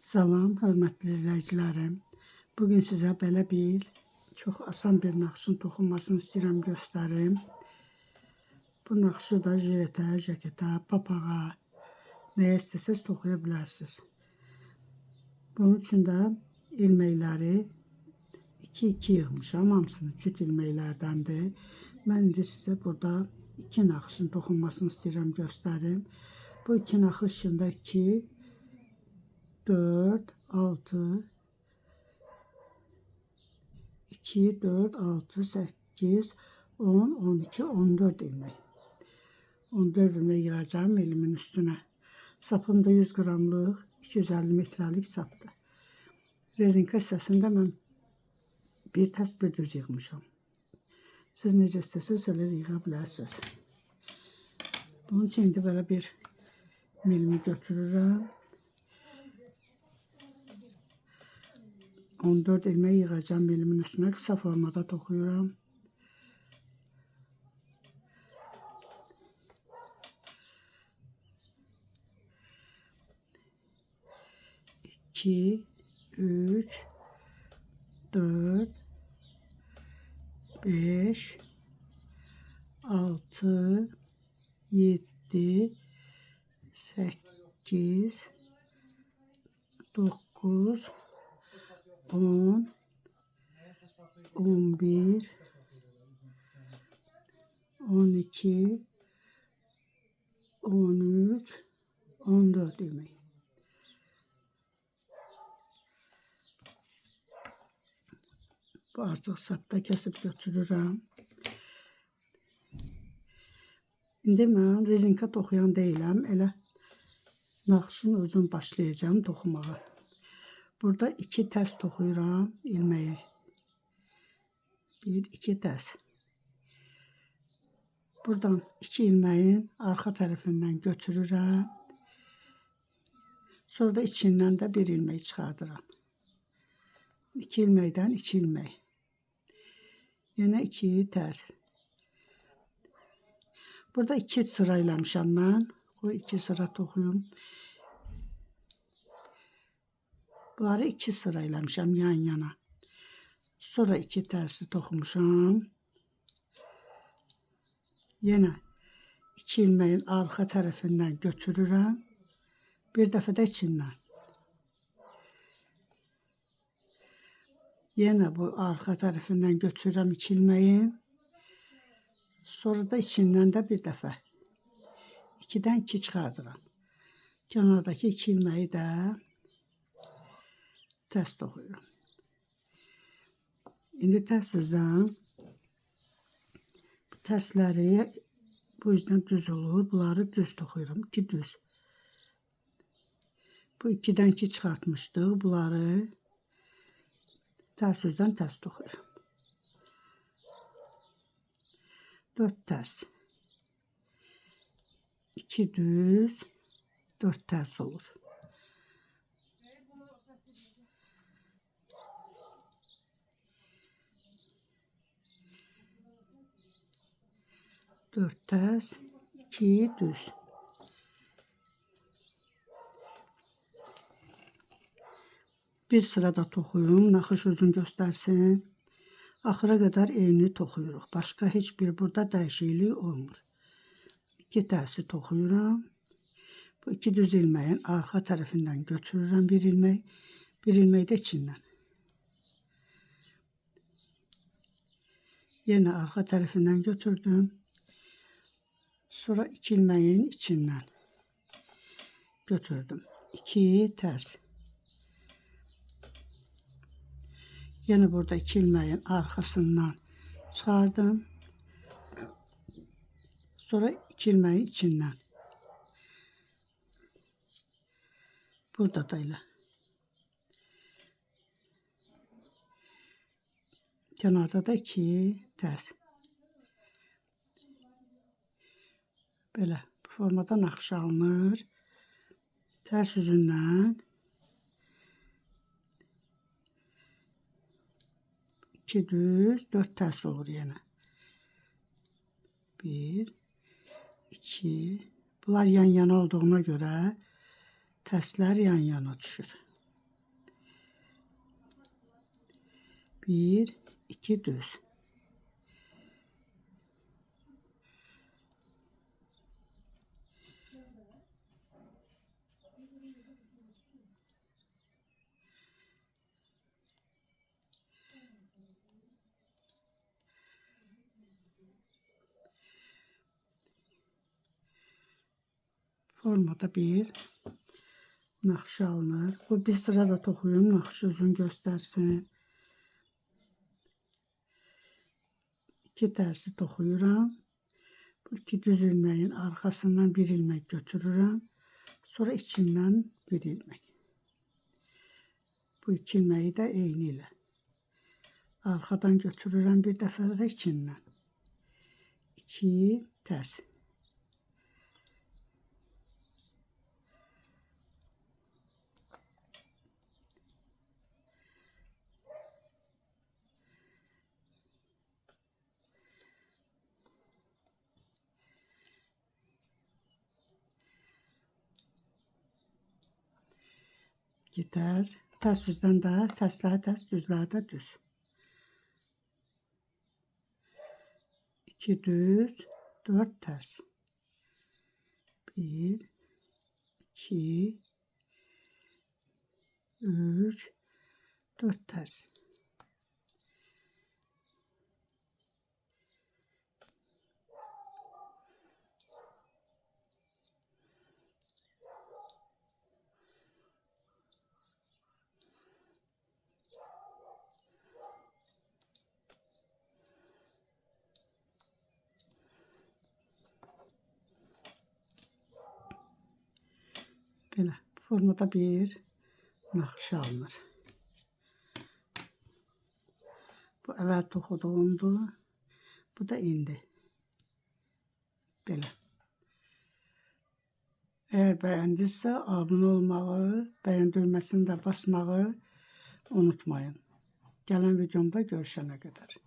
Salam, hörmətli izləyicilərim. Bugün sizə belə bir çox asan bir naxışın toxunmasını istəyirəm göstərim. Bu naxışı da jiletə, jaketə, papağa, nəyə istəsəz toxuya bilərsiniz. Bunun üçün də ilməkləri 2-2 yığmışam. Hamısını cüt ilməklərdəndir. Mən indi sizə burada 2 naxışın toxunmasını istəyirəm göstərim. Bu 2 naxış içində 2, 4, 6, 2, 4, 6, 8, 10, 12, 14 ilmek. 14 ilmek yığacağım elimin üstüne. Sapım da 100 gramlıq, 250 metrəlik sapdır. Rezinka hissəsində mən bir tərs bir düz yığmışam. Siz necə istəsəz elə yığa bilərsiniz. Bunun üçün indi belə bir milimi götürürəm. 14 ilmek yığacağım milimin üstüne, kısa formada toxuyuram. İki, 3, 4, 5, 6, 7, 8, 9, 10, 11, 12, 13, 14 ilmek. Bu artıq sapda kesip götürürəm. İndi mən rezinka toxuyan deyiləm. Elə naxışın özünü başlayacağım toxumağa. Burada 2 tərs toxuyuram ilməyi. 1, 2 tərs. Buradan 2 ilməyin arxa tərəfindən götürürəm. Sonra da içindən də 1 ilmək çıxardıram. 2 ilməkdən 2 ilmək. Yenə 2 tərs. Burada 2 sıra eləmişəm mən. O 2 sıra toxuyum. Bunları 2 sıra eləmişəm yan yana. Sonra 2 tərsi toxumuşam. Yenə 2 ilməyin arxa tərəfindən götürürəm. Bir dəfə də içindən. Yenə bu arxa tərəfindən götürürəm 2 ilməyi. Sonra da içindən də bir dəfə 2-dən 2 çıxardıram. Kənardakı 2 ilməyi də tərs toxuyuram. İndi tərsizdən bu tərsləri bu yüzden düz olur. Bunları düz toxuyuram. 2 düz. Bu 2-dən 2 çıxartmışdıq. Bunları tərs yüzdən tərs toxuyuram. 4 tərs. 2 düz, 4 tərs olur. Dört tərs, 2 düz. Bir sırada toxuyum, naxış özünü göstərsin. Axıra qədər eyni toxuyuruq. Başqa heç bir burada dəyişiklik olmur. 2 tərsi toxuyuram. Bu 2 düz ilməyin arxa tərəfindən götürürəm 1 ilmək. 1 ilmək də içindən. Yenə arxa tərəfindən götürdüm. Sonra 2 ilməyin içindən götürdüm. 2 tərs. Yine burada 2 ilməyin arxasından çıxardım. Sonra 2 ilməyin içindən. Burada da elə. Kənarda da 2 tərs. Belə bu formada naxış alınır. Tərs üzündən 2 düz, 4 tərs olur yenə. 1, 2. Bunlar yan yana olduğuna görə tərslər yan yana düşür. 1, 2 düz. Formada bir nakşı alınır. Bu bir sırada toxuyum, nakşı uzun göstersin. 2 tərsi toxuyuram. Bu 2 düz ilməyin arxasından bir ilmək götürürəm. Sonra içindən bir ilmək. Bu 2 ilməyi də eyni ilə arxadan götürürəm bir dəfə də içindən. 2 tərs. İki tərs. Tərs düzdən də tərsləri tərs, düzləri də düz. 2 düz, 4 tərs. 1, 2, 3, 4 tərs. Belə formada bir nakşı alınır. Bu əvvəl toxuduğumdur. Bu da indi. Belə. Eğer bəyəndinizsə, abunə olmağı, bəyən düyməsini də basmağı unutmayın. Gələn videomda görüşənə qədər.